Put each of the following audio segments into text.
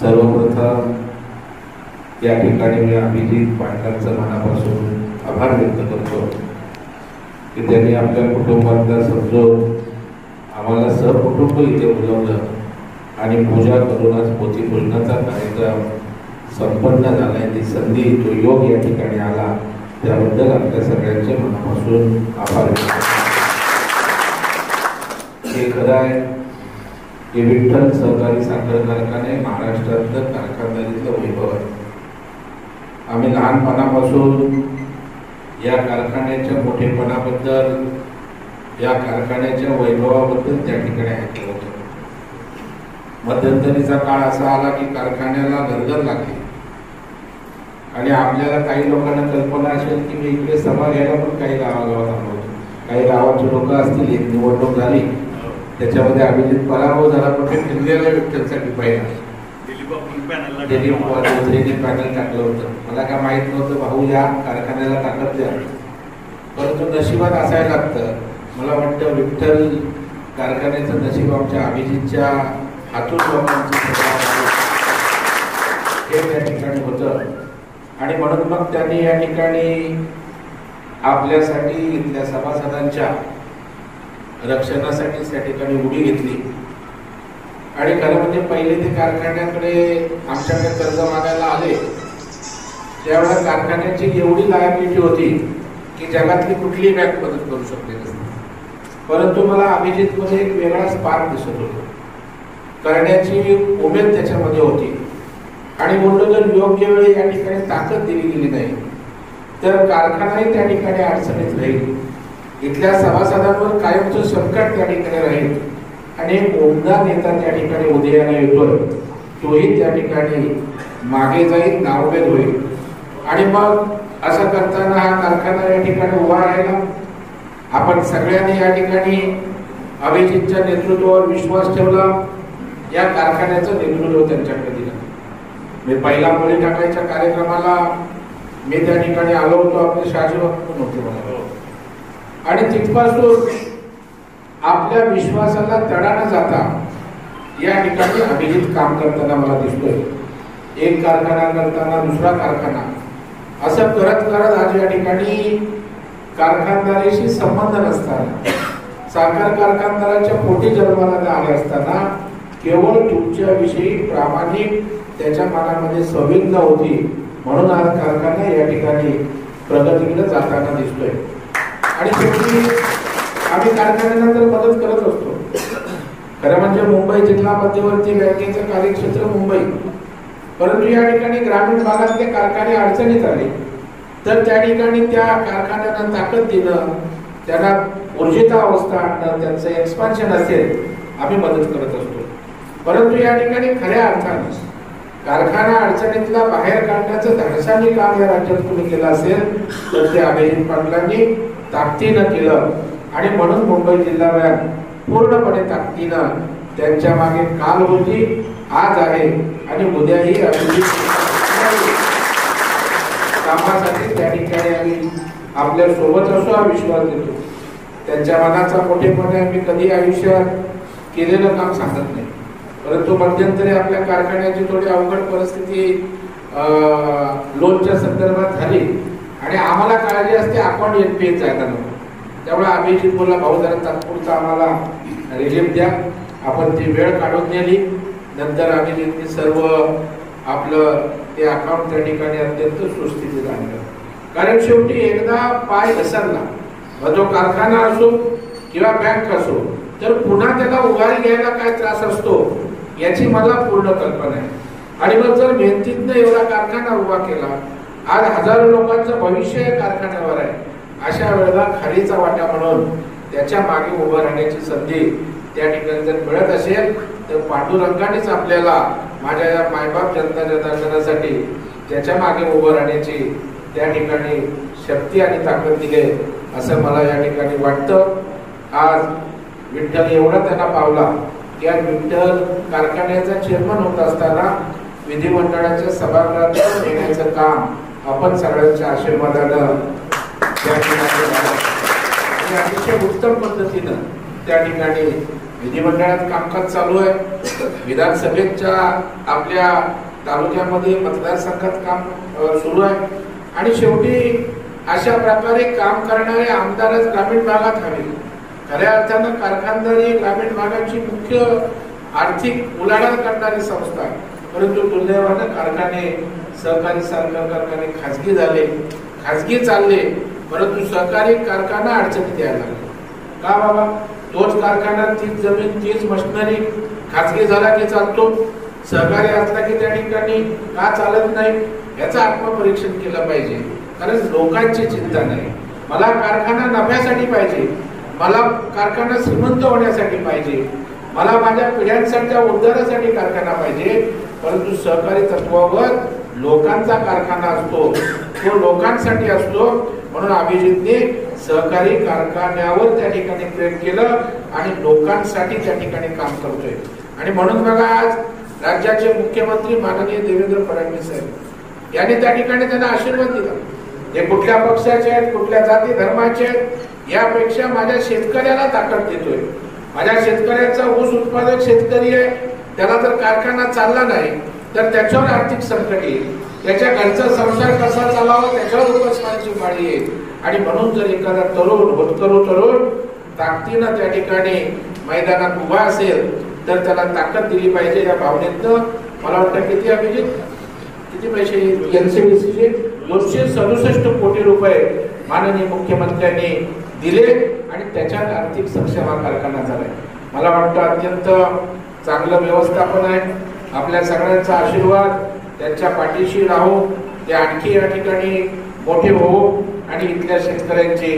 सर्वप्रथम या ठिकाणी मी अभिजित पाटलांचं मनापासून आभार व्यक्त करतो की त्यांनी आपल्या कुटुंबातला समजून आम्हाला सहकुटुंब इथे बोलवलं आणि पूजा करूनच पोथीपूजनाचा कार्यक्रम संपन्न झालाय। ती संधी, तो योग या ठिकाणी आला, त्याबद्दल आपल्या सगळ्यांचे मनापासून आभार व्यक्त करतो। हे खरं आहे की विठ्ठल सहकारी साखर कारखाने महाराष्ट्रातलं कारखानदारीतलं वैभव आहे। आम्ही लहानपणापासून या कारखान्याच्या मोठेपणाबद्दल, या कारखान्याच्या वैभवाबद्दल त्या ठिकाणी ऐकलं होतं। मध्यंतरीचा काळ असा आला की कारखान्याला गरगर लागली आणि आपल्याला काही लोकांना कल्पना असेल की मी इकडे सभा घ्यायला पण काही गावागावात आलो होतो। काही गावाची लोक असतील, एक निवडणूक झाली, त्याच्यामध्ये अभिजित पराभव झाला, पण ते फिरलेला विठ्ठलसाठी पाहिला दिलीप चौधरीने पॅनल टाकलं होतं। मला काय माहित नव्हतं, भाऊ या कारखान्याला ताकद द्या, परंतु नशिबात असायला लागतं। मला वाटतं विठ्ठल कारखान्याचं नशीब आमच्या अभिजितच्या हातून लोकांचं हे त्या ठिकाणी होतं आणि म्हणून मग त्यांनी या ठिकाणी आपल्यासाठी, इथल्या सभासदांच्या रक्षणासाठी त्या ठिकाणी उडी घेतली आणि खरं म्हणजे पहिले ते कारखान्याकडे आमच्याकडे कर्ज मागायला आले त्यावेळेला कारखान्याची एवढी लायबिलिटी होती की जगातली कुठलीही बँक मदत करू शकते नसते। परंतु मला अभिजित मध्ये एक वेगळा स्पार्क दिसत होता, करण्याची उमेद त्याच्यामध्ये होती आणि म्हणून जर योग्य वेळी या ठिकाणी ताकद दिली गेली नाही तर कारखानाही त्या ठिकाणी अडचणीत राहील, इथल्या सभासदांवर कायमचं संकट त्या ठिकाणी राहील आणि एक उमदा नेता त्या ठिकाणी उदयाला येतोय, तोही त्या ठिकाणी मागे जाईल, नावभेद होईल आणि मग असं करताना हा कारखाना या ठिकाणी उभा राहिला। आपण सगळ्यांनी या ठिकाणी अभिजितच्या नेतृत्वावर विश्वास ठेवला, या कारखान्याचं नेतृत्व त्यांच्याकडे दिलं। मी पहिला मुली टाकायच्या कार्यक्रमाला मी त्या ठिकाणी आलो होतो, आपले शाजीबाबू पण होते मला, आणि तिथपासून आपल्या विश्वासाला तडा न जाता या ठिकाणी अभिजित काम करताना मला दिसतोय। एक कारखाना करताना दुसरा कारखाना, असं करत करत आज या ठिकाणी कारखानदारीशी संबंध नसताना, साखर कारखानदाराच्या पोटी जन्माला आले असताना केवळ तुमच्या विषयी प्रामाणिक त्याच्या मनामध्ये संवेदना होती, म्हणून आज कारखाना या ठिकाणी प्रगतीकडे जाताना दिसतोय आणि शेवटी आम्ही कारखान्यानंतर मदत करत असतो। खरं म्हणजे मुंबई जिल्हा मध्यवर्ती बँकेचं कार्यक्षेत्र मुंबई, परंतु या ठिकाणी ग्रामीण भागातले कारखाने अडचणीत आले तर त्या ठिकाणी त्या कारखान्यांना ताकद देणं, त्यांना ऊर्जित अवस्था आणणं, त्यांचं एक्सपान्शन असेल, आम्ही मदत करत असतो। परंतु या ठिकाणी खऱ्या अर्थाने कारखाना अडचणीतला बाहेर काढण्याचं धाडसाने काम या राज्यात कोणी केलं असेल तर ते अभिजित पाटलांनी ताकदीनं केलं आणि म्हणून मुंबई जिल्हा बँक पूर्णपणे ताकदीनं त्यांच्या मागे काल होती, आज आहे आणि उद्याही अभिजित कामासाठी त्या ठिकाणी आम्ही आपल्या सोबत असो हा विश्वास देतो। त्यांच्या मनाचा मोठेपणे आम्ही कधी आयुष्यात केलेलं काम सांगत नाही, परंतु मध्यंतरी आपल्या कारखान्याची थोडी अवघड परिस्थिती लोनच्या संदर्भात झाली आणि आम्हाला काळजी असते आपण एनपीएस जायला नको, त्यामुळे अभिजित बोलला, भाऊ जरा तात्पुरता आम्हाला रिलीफ द्या। आपण ती वेळ काढून नेली, नंतर अभिजितने सर्व आपलं ते अकाउंट त्या ठिकाणी अत्यंत सुस्थितीत आणलं। कारण शेवटी एकदा पाय घसरला, मग तो कारखाना असो किंवा बँक असो, तर पुन्हा त्याला उभारी घ्यायला काय त्रास असतो याची मला पूर्ण कल्पना आहे। आणि मग जर मेहनतीतनं एवढा कारखाना उभा केला, आज हजारो लोकांचं भविष्य कारखान्यावर आहे, अशा वेळेला खालीचा वाटा म्हणून त्याच्या मागे उभं राहण्याची संधी त्या ठिकाणी जर मिळत असेल तर पांडुरंगानेच आपल्याला माझ्या या मायबाप जनता जनार्दनासाठी त्याच्या मागे उभं राहण्याची त्या ठिकाणी शक्ती आणि ताकद दिली असं मला या ठिकाणी वाटतं। आज विठ्ठल एवढा त्यांना पावला की आज विठ्ठल कारखान्याचा चेअरमन होत असताना विधिमंडळाच्या सभागृहात येण्याचं काम आपण सगळ्यांच्या आशीर्वादानं त्या ठिकाणी अतिशय उत्तम पद्धतीनं त्या ठिकाणी विधिमंडळात कामकाज चालू आहे, विधानसभेच्या आपल्या तालुक्यामध्ये मतदारसंघात काम सुरू आहे आणि शेवटी अशा प्रकारे काम करणारे आमदारच ग्रामीण भागात हवे. खऱ्या अर्थानं कारखानदारी ग्रामीण भागाची मुख्य आर्थिक उलाढाल करणारी संस्था आहे. परंतु दुर्दैवानं कारखाने, सहकारी साखर कारखाने खाजगी चालले, परंतु सहकारी कारखाना अडचणीत यायला लागले. का बाबा? तोच कारखाना, तीच जमीन, तीच मशिनरी खाजगी झाला की चालतो, सहकारी असला की त्या ठिकाणी का चालत नाही, याचं आत्मपरीक्षण केलं पाहिजे. कारण लोकांची चिंता नाही. मला कारखाना नफ्यासाठी पाहिजे, मला कारखाना श्रीमंत होण्यासाठी पाहिजे, मला माझ्या पिढ्यांसाठीच्या उद्धारासाठी कारखाना पाहिजे. परंतु सहकारी तत्वावर लोकांचा कारखाना असतो, तो लोकांसाठी असतो. म्हणून अभिजितने सहकारी कारखान्यावर त्या ठिकाणी प्रेम केलं आणि लोकांसाठी त्या ठिकाणी काम करतोय. आणि म्हणून बघा, आज राज्याचे मुख्यमंत्री माननीय देवेंद्र फडणवीस साहेब यांनी त्या ठिकाणी त्यांना आशीर्वाद दिला. हे कुठल्या पक्षाचे आहेत, कुठल्या जाती धर्माचे आहेत, यापेक्षा माझ्या शेतकऱ्याला ताकद देतोय. माझ्या शेतकऱ्याचा ऊस उत्पादक शेतकरी आहे, त्याला जर कारखाना चालला नाही तर त्याच्यावर आर्थिक संकट येईल, त्याच्या घरचा संसार कसा चालावा त्याच्यावर उपासमारची पाळी येईल. आणि म्हणून जर एखादा तरुण ताकदीनं त्या ठिकाणी मैदानात उभा असेल तर त्याला ताकद दिली पाहिजे. या भावनेतनं मला वाटतं किती पैसे एनसीडीसीचे 267 कोटी रुपये माननीय मुख्यमंत्र्यांनी दिले आणि त्याच्यात आर्थिक सक्षम हा कारखाना झालाय. मला वाटतं अत्यंत चांगलं व्यवस्थापन आहे. आपल्या सगळ्यांचा आशीर्वाद त्यांच्या पाठीशी राहू, ते आणखी या ठिकाणी मोठे होऊ आणि इथल्या शेतकऱ्यांची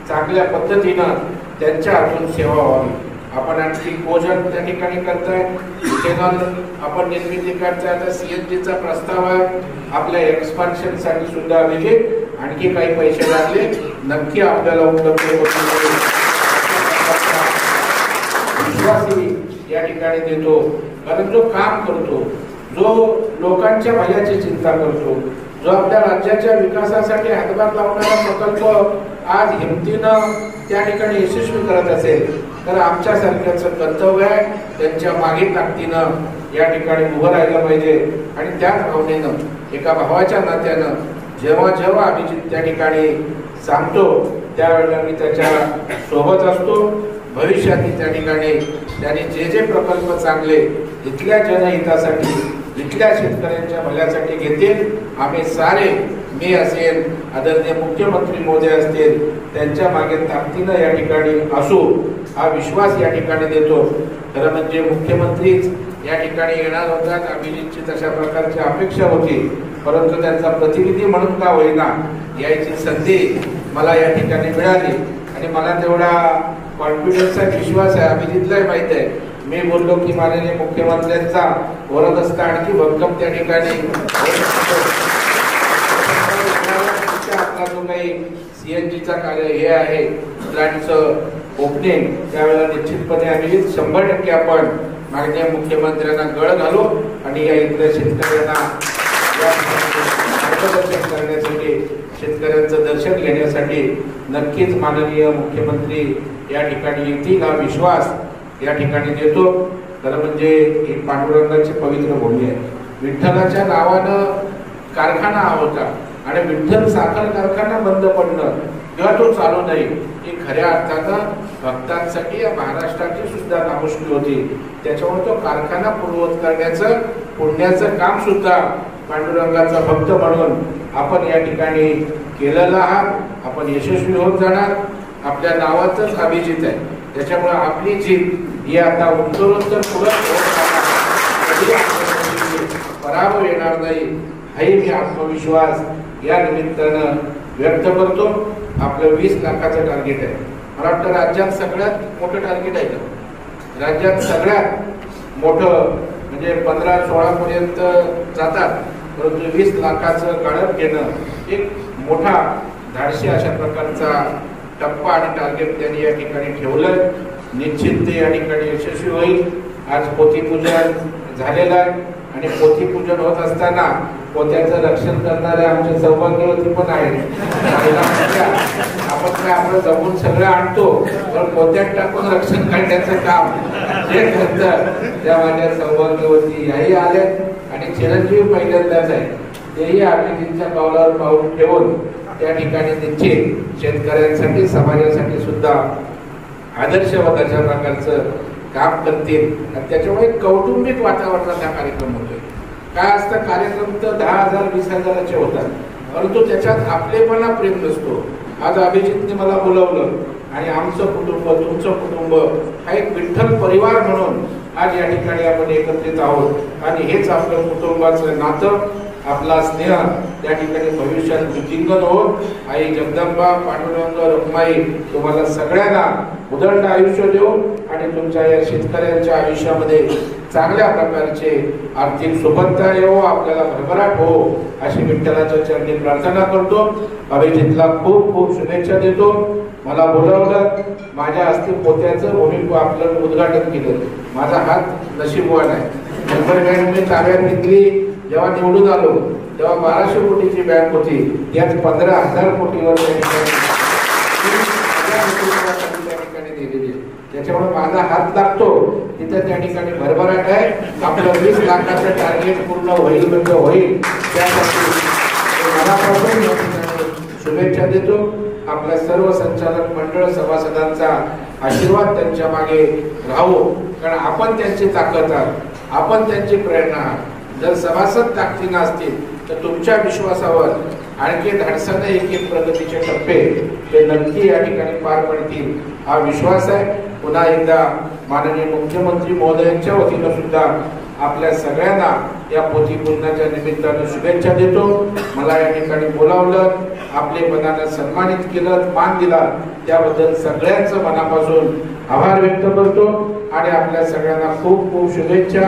चांगल्या पद्धतीनं त्यांच्या हातून सेवा व्हावी. आपण आणखी भोजन त्या ठिकाणी करताय, इथेनॉल आपण निर्मिती करताय. आता सीएनजीचा प्रस्ताव आहे. आपल्या एक्सपान्शन साठी सुद्धा अभिजित आणखी काही पैसे लागले नक्की आपल्याला उपलब्ध होतील. विश्वासही या ठिकाणी देतो. कारण जो काम करतो, जो लोकांच्या भल्याची चिंता करतो, जो आपल्या राज्याच्या विकासासाठी हातभार लावणारा प्रकल्प आज हिमतीनं त्या ठिकाणी यशस्वी करत असेल तर आमच्यासारख्याचं कर्तव्य आहे त्यांच्या मागे ताकदीनं या ठिकाणी उभं राहिलं पाहिजे. आणि त्याच भावनेनं एका भावाच्या नात्यानं जेव्हा अभिजित त्या ठिकाणी सांगतो त्यावेळेला मी त्याच्या सोबत असतो. भविष्यात त्या ठिकाणी त्यांनी जे प्रकल्प चांगले इथल्या जनहितासाठी, इथल्या शेतकऱ्यांच्या भल्यासाठी घेतील, आम्ही सारे, मी असेल, आदरणीय मुख्यमंत्री महोदय असतील, त्यांच्या मागे ताकदीनं या ठिकाणी असू हा विश्वास या ठिकाणी देतो. खरं म्हणजे मुख्यमंत्रीच या ठिकाणी येणार होतात, अभिजितची तशा प्रकारची अपेक्षा होती, परंतु त्यांचा प्रतिनिधी म्हणून का होईना यायची संधी मला या ठिकाणी मिळाली. आणि मला तेवढा कॉन्फिडन्सचा विश्वास आहे, अभिजितलाही माहित आहे, मी बोललो की माननीय मुख्यमंत्र्यांचा वरदहस्त आणखी भक्कम त्या ठिकाणी आपला जो काही सीएनजीचा कार्य हे आहे प्लॅनचं ओपनिंग, त्यावेळेला निश्चितपणे आम्ही 100% आपण माननीय मुख्यमंत्र्यांना गळ घालू आणि या इथल्या शेतकऱ्यांना मार्गदर्शन करण्यासाठी, शेतकऱ्यांचं दर्शन घेण्यासाठी नक्कीच माननीय मुख्यमंत्री या ठिकाणी येतील हा विश्वास या ठिकाणी देतो. खरं म्हणजे एक पांडुरंगाची पवित्र भूमी आहे. विठ्ठलाच्या नावानं कारखाना होता आणि विठ्ठल साखर कारखाना बंद पडणं किंवा तो चालू नाही ही खऱ्या अर्थानं भक्तांसाठी या महाराष्ट्राची सुद्धा नामुष्की होती. त्याच्यामुळे तो कारखाना पूर्ववत करण्याचं पुण्याचं काम सुद्धा पांडुरंगाचा भक्त म्हणून आपण या ठिकाणी केलेलं आहात. आपण यशस्वी होत जाणार. आपल्या नावाचंच अभिजित आहे, त्याच्यामुळे आपली जीत ही आता उत्तरोत्तर पुढे पराभव येणार नाही हाही मी आत्मविश्वास या निमित्तानं व्यक्त करतो. आपलं 20 लाखाचं टार्गेट आहे. मला वाटतं राज्यात सगळ्यात मोठं टार्गेट आहे का? राज्यात सगळ्यात मोठं म्हणजे 15-16 पर्यंत जातात, परंतु 20 लाखाचं गाळप घेणं एक मोठा धाडशी अशा प्रकारचा टप्पा आणि टार्गेट त्यांनी या ठिकाणी ठेवलंय. निश्चित ते या ठिकाणी यशस्वी होईल. आज पोथीपूजन झालेलं आहे आणि पोथीपूजन होत असताना पोत्याचं रक्षण करणारे आमचे सौभाग्यवती पण आहेत. आपण आपण काय आपलं जमून सगळं आणतो, पण पोत्यात टाकून रक्षण करण्याचं काम जे करतं त्या माझ्या सौभाग्यवती याही आल्यात आणि चिरंजीव पहिल्यांदाच आहे, तेही अभिजितच्या पावलावर पाऊल ठेवून त्या ठिकाणी निश्चित शेतकऱ्यांसाठी समाजासाठी सुद्धा आदर्शवत अशा प्रकारचं काम करतील आणि त्याच्यामुळे कौटुंबिक वातावरणात हा कार्यक्रम होतोय. काय असतं, कार्यक्रम तर 10,000 20,000चे होतात, परंतु त्याच्यात आपलेपणा प्रेम नसतो. आज अभिजितने मला बोलवलं आणि आमचं कुटुंब तुमचं कुटुंब हा एक विठ्ठल परिवार म्हणून आज या ठिकाणी आपण एकत्रित आहोत आणि हेच आपलं कुटुंबाचं नातं, आपला स्नेह त्या ठिकाणी भविष्यात वृद्धिंगत होत. आई जगदंबा पांडुरंग रखुमाई तुम्हाला सगळ्यांना उदंड आयुष्य देऊ आणि तुमच्या या शेतकऱ्यांच्या आयुष्यामध्ये चांगल्या प्रकारचे आर्थिक सुबत्ता येवो, आपल्याला भरभराट हो अशी विठ्ठलाच्या चरणी प्रार्थना करतो. अभिजितला खूप खूप शुभेच्छा देतो. मला बोलावलं, माझ्या हस्ते पोत्याचं भूमी आपलं उद्घाटन केलं. माझा हात नशीबवान आहे. नंबर बँक मी ताब्यात घेतली, जेव्हा निवडून आलो तेव्हा 1200 कोटीची बँक होती, त्यात 15,000 कोटीवर त्याच्यामुळे माझा हात लागतो तिथं त्या ठिकाणी भरभराट आहे. आपलं 20 लाखाचं टार्गेट पूर्ण होईल म्हणजे होईल, त्यासाठी मनापासून या ठिकाणी शुभेच्छा देतो. आपल्या सर्व संचालक मंडळ सभासदांचा आशीर्वाद त्यांच्या मागे राहू, कारण आपण त्यांची ताकद आहात, आपण त्यांची प्रेरणा आहात. जर सभासद ताकदीनं असतील तर तुमच्या विश्वासावर आणखी धाडसाने एक प्रगतीचे टप्पे ते नक्की या ठिकाणी पार पडतील हा विश्वास आहे. पुन्हा एकदा माननीय मुख्यमंत्री महोदयांच्या वतीनं सुद्धा आपल्या सगळ्यांना या पोथी पूजनाच्या निमित्तानं शुभेच्छा देतो. मला या ठिकाणी बोलावलं, आपले पदानं सन्मानित केलं, मान दिला, त्याबद्दल सगळ्यांचं मनापासून आभार व्यक्त करतो आणि आपल्या सगळ्यांना खूप खूप शुभेच्छा.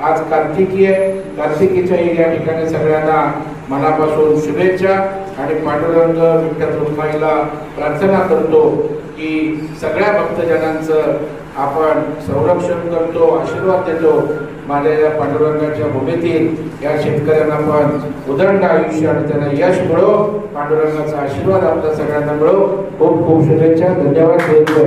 आज कार्तिकी आहे, कार्तिकीच्या या ठिकाणी सगळ्यांना मनापासून शुभेच्छा आणि पांडुरंग विठ्ठल रखुमाईला प्रार्थना करतो की सगळ्या भक्तजनांचं आपण संरक्षण करतो, आशीर्वाद देतो. माझ्या या पांडुरंगाच्या भूमीतील या शेतकऱ्यांना पण उदंड आयुष्य आणि त्यांना यश मिळो, पांडुरंगाचा आशीर्वाद आपल्या सगळ्यांना मिळो. खूप खूप शुभेच्छा. धन्यवाद.